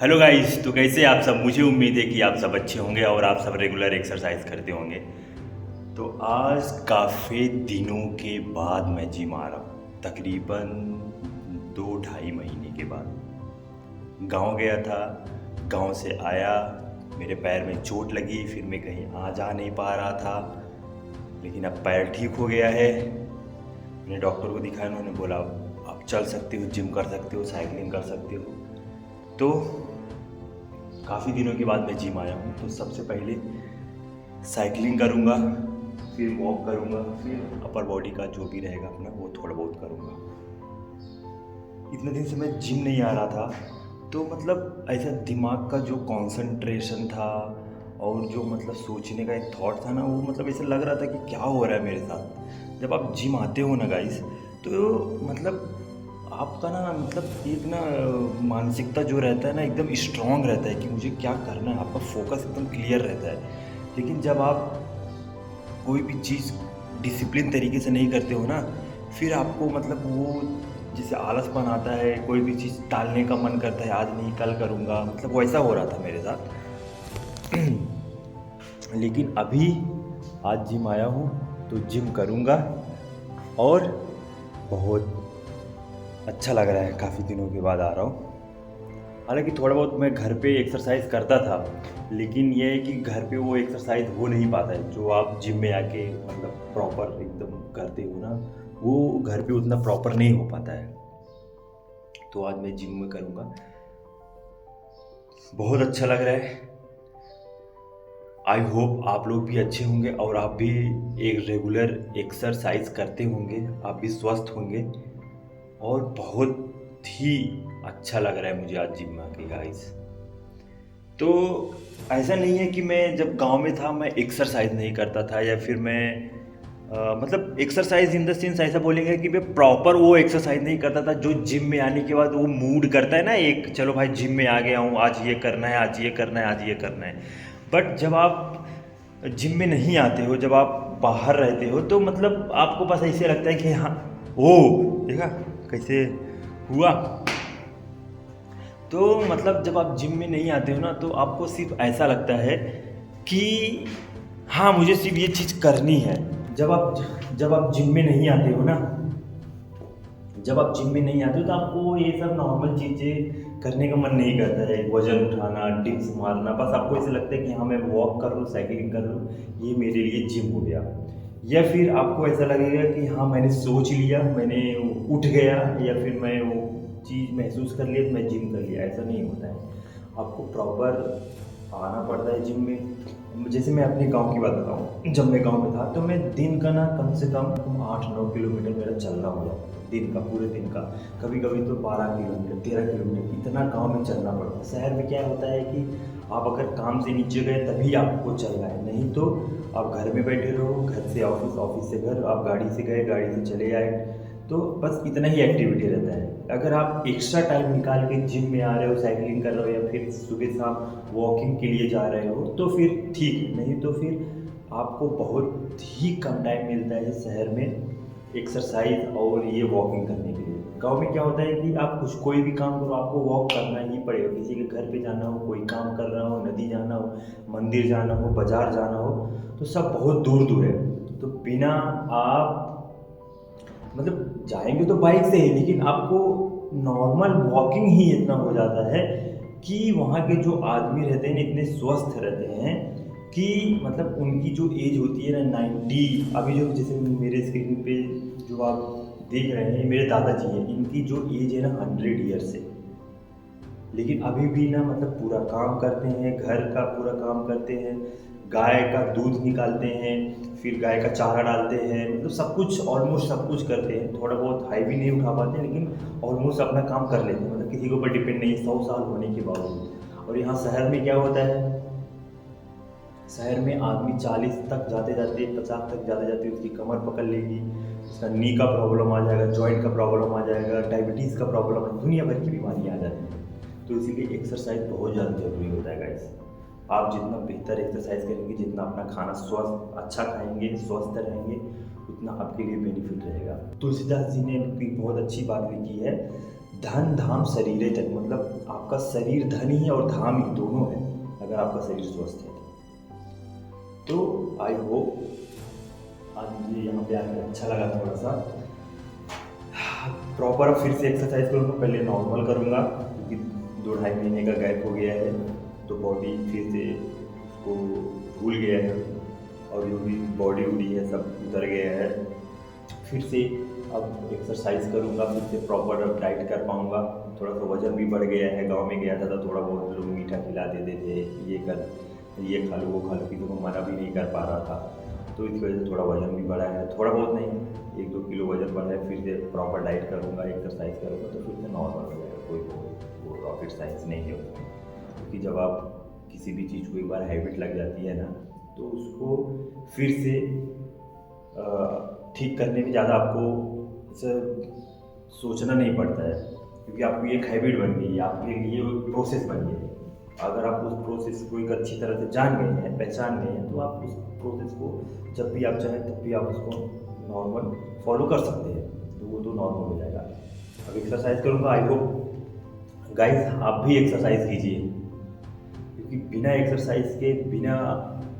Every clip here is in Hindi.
हेलो गाइस, तो कैसे आप सब। मुझे उम्मीद है कि आप सब अच्छे होंगे और आप सब रेगुलर एक्सरसाइज करते होंगे। तो आज काफ़ी दिनों के बाद मैं जिम आ रहा हूँ, तकरीबन 2-2.5 महीने के बाद। गांव गया था, गांव से आया, मेरे पैर में चोट लगी, फिर मैं कहीं आ जा नहीं पा रहा था। लेकिन अब पैर ठीक हो गया है। मैंने डॉक्टर को दिखाया, उन्होंने बोला आप चल सकते हो, जिम कर सकते हो, साइकिलिंग कर सकते हो। तो काफ़ी दिनों के बाद मैं जिम आया हूँ। तो सबसे पहले साइकिलिंग करूँगा, फिर वॉक करूँगा, फिर अपर बॉडी का जो भी रहेगा अपना वो थोड़ा बहुत करूँगा। इतने दिन से मैं जिम नहीं आ रहा था, तो मतलब ऐसा दिमाग का जो कंसंट्रेशन था और जो मतलब सोचने का एक थॉट था ना, वो मतलब ऐसा लग रहा था कि क्या हो रहा है मेरे साथ। जब आप जिम आते हो ना गाइस, तो मतलब आपका ना मतलब एक ना मानसिकता जो रहता है ना एकदम स्ट्रांग रहता है कि मुझे क्या करना है, आपका फोकस एकदम क्लियर रहता है। लेकिन जब आप कोई भी चीज़ डिसिप्लिन तरीके से नहीं करते हो ना, फिर आपको मतलब वो जैसे आलसपन आता है, कोई भी चीज़ टालने का मन करता है, आज नहीं कल करूँगा, मतलब वैसा हो रहा था मेरे साथ। लेकिन अभी आज जिम आया हूँ तो जिम करूँगा और बहुत अच्छा लग रहा है, काफ़ी दिनों के बाद आ रहा हूँ। हालांकि थोड़ा बहुत मैं घर पे एक्सरसाइज करता था, लेकिन ये है कि घर पे वो एक्सरसाइज हो नहीं पाता है जो आप जिम में आके मतलब प्रॉपर एकदम करते हो ना, वो घर पे उतना प्रॉपर नहीं हो पाता है। तो आज मैं जिम में करूँगा, बहुत अच्छा लग रहा है। आई होप आप लोग भी अच्छे होंगे और आप भी एक रेगुलर एक्सरसाइज करते होंगे, आप भी स्वस्थ होंगे। और बहुत ही अच्छा लग रहा है मुझे आज जिम में आके गाइस। तो ऐसा नहीं है कि मैं जब गांव में था मैं एक्सरसाइज नहीं करता था, या फिर मैं मतलब एक्सरसाइज इन द सेंस ऐसा बोलेंगे कि मैं प्रॉपर वो एक्सरसाइज नहीं करता था जो जिम में आने के बाद वो मूड करता है ना, एक चलो भाई जिम में आ गया हूँ, आज ये करना है, आज ये करना है, आज ये करना है। बट जब आप जिम में नहीं आते हो, जब आप बाहर रहते हो, तो मतलब आपको बस ऐसे लगता है कि हाँ, ओ देखा कैसे हुआ। तो मतलब जब आप जिम में नहीं आते हो ना, तो आपको सिर्फ ऐसा लगता है कि हाँ मुझे सिर्फ ये चीज़ करनी है। जब आप जिम में नहीं आते हो ना, जब आप जिम में नहीं आते हो तो आपको ये सब नॉर्मल चीज़ें करने का मन नहीं करता है, वजन उठाना, डिप्स मारना, बस आपको ऐसे लगता है कि हाँ मैं वॉक कर लूँ, साइकिलिंग कर लूँ, ये मेरे लिए जिम हो गया। या फिर आपको ऐसा लगेगा कि हाँ मैंने सोच लिया, मैंने उठ गया, या फिर मैं वो चीज़ महसूस कर लिया तो मैं जिम कर लिया। ऐसा नहीं होता है, आपको प्रॉपर आना पड़ता है जिम में। जैसे मैं अपने गांव की बात बताऊँ, जब मैं गांव में था तो मैं दिन का ना कम से कम 8-9 किलोमीटर मेरा चलना हो जाता है, दिन का, पूरे दिन का। कभी कभी तो 12 किलोमीटर, 13 किलोमीटर, इतना गांव में चलना पड़ता है। शहर में क्या होता है कि आप अगर काम से नीचे गए तभी आपको चलना है, नहीं तो आप घर में बैठे रहो, घर से ऑफिस, ऑफिस से घर, आप गाड़ी से गए, गाड़ी से चले आए, तो बस इतना ही एक्टिविटी रहता है। अगर आप एक्स्ट्रा टाइम निकाल के जिम में आ रहे हो, साइकिलिंग कर रहे हो, या फिर सुबह शाम वॉकिंग के लिए जा रहे हो, तो फिर ठीक है, नहीं तो फिर आपको बहुत ही कम टाइम मिलता है शहर में एक्सरसाइज और ये वॉकिंग करने के लिए। गांव में क्या होता है कि आप कुछ कोई भी काम करो, आपको वॉक करना ही पड़ेगा। किसी के घर पे जाना हो, कोई काम कर रहा हो, नदी जाना हो, मंदिर जाना हो, बाजार जाना हो, तो सब बहुत दूर दूर है। तो बिना आप मतलब जाएंगे तो बाइक से ही, लेकिन आपको नॉर्मल वॉकिंग ही इतना हो जाता है कि वहाँ के जो आदमी रहते हैं इतने स्वस्थ रहते हैं कि मतलब उनकी जो एज होती है ना 90। अभी जो जैसे मेरे स्क्रीन पे जो आप देख रहे हैं, मेरे दादाजी हैं, इनकी जो एज है ना 100 ईयर्स है। लेकिन अभी भी ना मतलब पूरा काम करते हैं, घर का पूरा काम करते हैं, गाय का दूध निकालते हैं, फिर गाय का चारा डालते हैं, मतलब सब कुछ, ऑलमोस्ट सब कुछ करते हैं। थोड़ा बहुत हाई भी नहीं उठा पाते, लेकिन ऑलमोस्ट अपना काम कर लेते हैं, मतलब किसी के ऊपर डिपेंड नहीं है 100 साल होने के बावजूद। और यहाँ शहर में क्या होता है, शहर में आदमी 40 तक जाते जाते, 50 तक जाते जाते उसकी कमर पकड़ लेगी, उसका नी का प्रॉब्लम आ जाएगा, जॉइंट का प्रॉब्लम आ जाएगा, डायबिटीज़ का प्रॉब्लम है, दुनिया भर की बीमारियाँ आ जाती हैं। तो इसीलिए एक्सरसाइज बहुत ज़्यादा ज़रूरी होता है गाइस। आप जितना बेहतर एक्सरसाइज करेंगे, जितना अपना खाना स्वस्थ अच्छा खाएंगे, स्वस्थ रहेंगे, उतना आपके लिए बेनिफिट रहेगा। तुलसीदास जी ने भी बहुत अच्छी बात लिखी है, धन धाम शरीरे तक, मतलब आपका शरीर धन ही है और धाम ही, दोनों है अगर आपका शरीर स्वस्थ है तो। आई होप आज मुझे यहाँ पे आकर अच्छा लगा थोड़ा सा। प्रॉपर फिर से एक्सरसाइज करूँगा, पहले नॉर्मल करूँगा क्योंकि 2-2.5 महीने का गैप हो गया है तो बॉडी फिर से उसको भूल गया है और जो भी बॉडी उड़ी है सब उतर गया है। फिर से अब एक्सरसाइज करूँगा, फिर से प्रॉपर अब डाइट कर पाऊँगा। थोड़ा सा वजन भी बढ़ गया है, गांव में गया था तो थोड़ा बहुत लोग मीठा खिला देते थे, ये कर, ये खा लो वो खा लो, किसी को मना भी नहीं कर पा रहा था तो इस वजह से थोड़ा वजन भी बढ़ा है, थोड़ा बहुत नहीं 1-2 किलो वजन बढ़ा है। फिर से प्रॉपर डाइट करूँगा, एक्सरसाइज करूँगा तो फिर से नॉर्मल हो जाएगा। कोई वो रॉकेट साइंस नहीं है उसमें, क्योंकि जब आप किसी भी चीज़ को एक बार हैबिट लग जाती है ना तो उसको फिर से ठीक करने में ज़्यादा आपको सोचना नहीं पड़ता है, क्योंकि आपकी एक हैबिट बन गई है, आपके लिए एक प्रोसेस बन गई है। अगर आप उस प्रोसेस को एक अच्छी तरह से जान गए हैं, पहचान गए हैं तो आप उस प्रोसेस को जब भी आप चाहें तब भी आप उसको नॉर्मल फॉलो कर सकते हैं, तो वो तो नॉर्मल हो जाएगा। अब एक्सरसाइज करूँगा, आई होप गाइस आप भी एक्सरसाइज कीजिए, क्योंकि बिना एक्सरसाइज के, बिना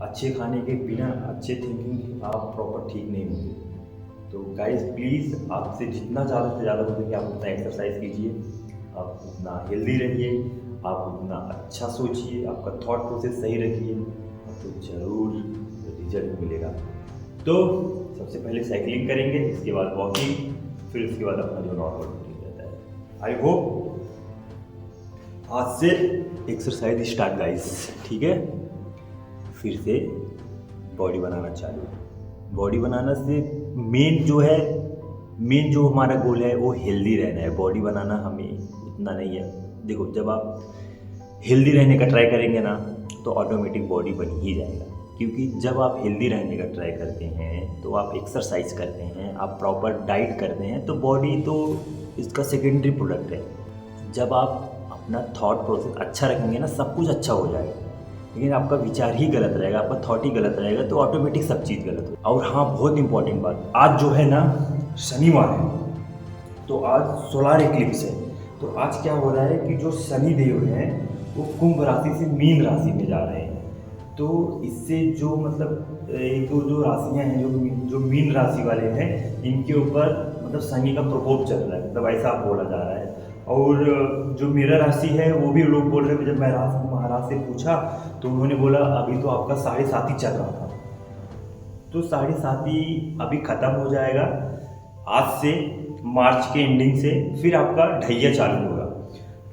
अच्छे खाने के, बिना अच्छे थिंकिंग के आप प्रॉपर ठीक नहीं होंगे। तो गाइस प्लीज़ आपसे जितना ज़्यादा से ज़्यादा हो सके आप उतना एक्सरसाइज कीजिए, आप उतना हेल्दी रहिए, आप उतना अच्छा सोचिए, आपका थॉट प्रोसेस सही रखिए, आपको ज़रूर रिजल्ट मिलेगा। तो सबसे पहले साइकिलिंग करेंगे, इसके बाद वॉकिंग, फिर उसके बाद अपना जो नॉर्मल रूटीन रहता है। आई होप आज से एक्सरसाइज स्टार्ट गाइस, ठीक है। फिर से बॉडी बनाना चालू। बॉडी बनाना से मेन जो हमारा गोल है वो हेल्दी रहना है। बॉडी बनाना हमें उतना नहीं है। देखो जब आप हेल्दी रहने का ट्राई करेंगे ना तो ऑटोमेटिक बॉडी बन ही जाएगा, क्योंकि जब आप हेल्दी रहने का ट्राई करते हैं तो आप एक्सरसाइज करते हैं, आप प्रॉपर डाइट करते हैं, तो बॉडी तो इसका सेकेंडरी प्रोडक्ट है। जब आप अपना थॉट प्रोसेस अच्छा रखेंगे ना सब कुछ अच्छा हो जाएगा, लेकिन आपका विचार ही गलत रहेगा, आपका थॉट ही गलत रहेगा तो ऑटोमेटिक सब चीज़ गलत हो। और हाँ, बहुत इंपॉर्टेंट बात, आज जो है ना शनिवार है तो आज सोलार इक्लिप्स है। तो आज क्या हो रहा है कि जो शनि देव हैं वो कुंभ राशि से मीन राशि में जा रहे हैं। तो इससे जो मतलब एक दो जो राशियाँ हैं जो मीन राशि वाले हैं इनके ऊपर मतलब शनि का प्रकोप चल रहा है, मतलब ऐसा बोला जा रहा है। और जो मेरा राशि है वो भी लोग बोल रहे हैं, जब मैं महाराज से पूछा तो उन्होंने बोला अभी तो आपका 7.5 ही चल रहा था, तो 7.5 अभी ख़त्म हो जाएगा आज से, मार्च के एंडिंग से फिर आपका ढैया चालू होगा।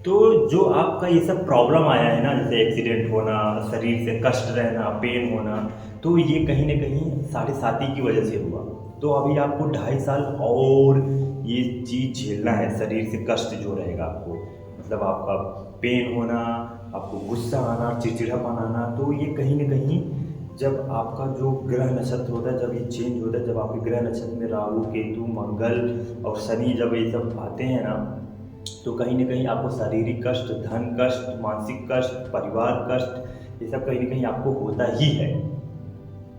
तो जो आपका ये सब प्रॉब्लम आया है ना, जैसे एक्सीडेंट होना, शरीर से कष्ट रहना, पेन होना, तो ये कहीं ना कहीं 7.5 की वजह से हुआ। तो अभी आपको 2.5 साल और ये चीज़ झेलना है, शरीर से कष्ट जो रहेगा आपको, मतलब आपका पेन होना, आपको गुस्सा आना, चिड़चिड़ापन आना, तो ये कहीं ना कहीं जब आपका जो ग्रह नक्षत्र होता है, जब ये चेंज होता है, जब आपके ग्रह नक्षत्र में राहु, केतु, मंगल और शनि जब ये सब आते हैं ना, तो कहीं ना कहीं आपको शारीरिक कष्ट, धन कष्ट, मानसिक कष्ट, परिवार कष्ट, ये सब कहीं ना कहीं आपको होता ही है।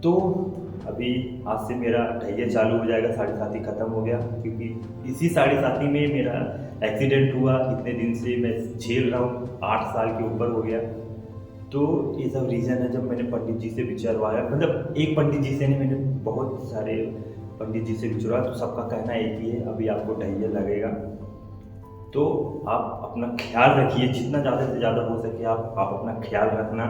तो अभी आज से मेरा ढैया चालू हो जाएगा, 7.5 ख़त्म हो गया, क्योंकि इसी 7.5 में मेरा एक्सीडेंट हुआ। इतने दिन से मैं झेल रहा हूँ, 8 साल के ऊपर हो गया। तो ये सब रीज़न है। जब मैंने पंडित जी से विचारवाया, मतलब एक पंडित जी से नहीं, मैंने बहुत सारे पंडित जी से विचारा, तो सबका कहना एक ही है, अभी आपको ढैया लगेगा। तो आप अपना ख्याल रखिए, जितना ज़्यादा से ज़्यादा हो सके आप अपना ख्याल रखना।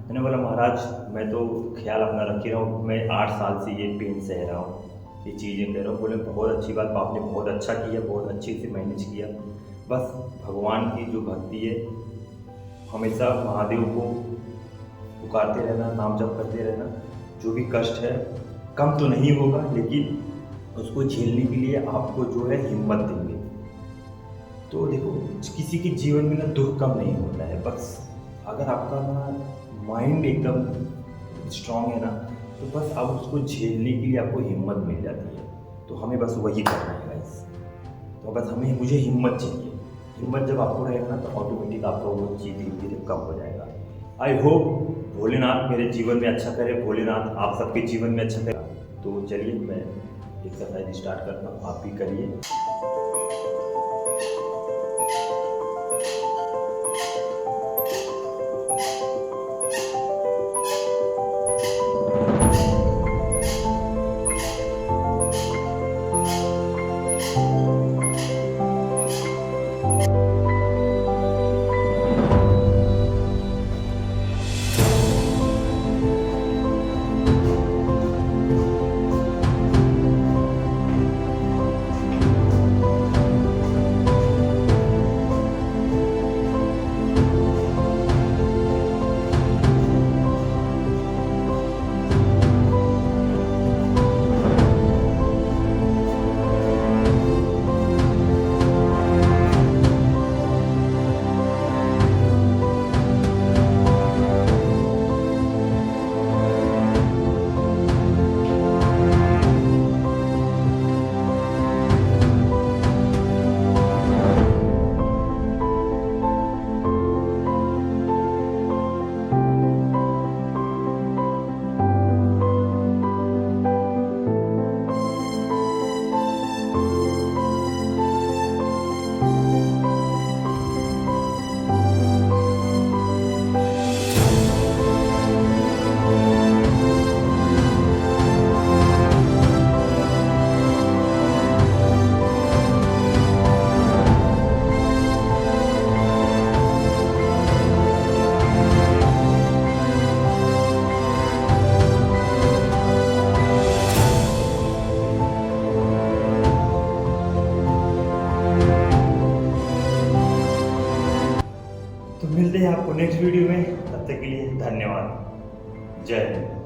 मैंने बोला महाराज मैं तो ख्याल अपना रख ही रहा हूँ, मैं 8 साल से ये पेन सह रहा हूँ, ये चीज़ें कर रहा हूँ। बोले बहुत अच्छी बात, आपने बहुत अच्छा किया, बहुत अच्छे से मैनेज किया। बस भगवान की जो भक्ति है, हमेशा महादेव को पुकारते रहना, नाम जप करते रहना। जो भी कष्ट है कम तो नहीं होगा, लेकिन उसको झेलने के लिए आपको जो है हिम्मत देंगे। तो देखो किसी के जीवन में ना दुख कम नहीं होता है, बस अगर आपका ना माइंड एकदम स्ट्रांग है ना, तो बस आप उसको झेलने के लिए आपको हिम्मत मिल जाती है। तो हमें बस वही करना है गाइस। तो बस मुझे हिम्मत चाहिए। हिम्मत जब आपको रहेगा ना तो ऑटोमेटिक आपका वो चीज़ धीरे धीरे कम हो जाएगा। आई होप भोलेनाथ मेरे जीवन में अच्छा करे, भोलेनाथ आप सबके जीवन में अच्छा करे। तो चलिए मैं एक्सरसाइज स्टार्ट करता हूँ, आप भी करिए। मिलते हैं आपको नेक्स्ट वीडियो में, तब तक के लिए धन्यवाद। जय हिंद।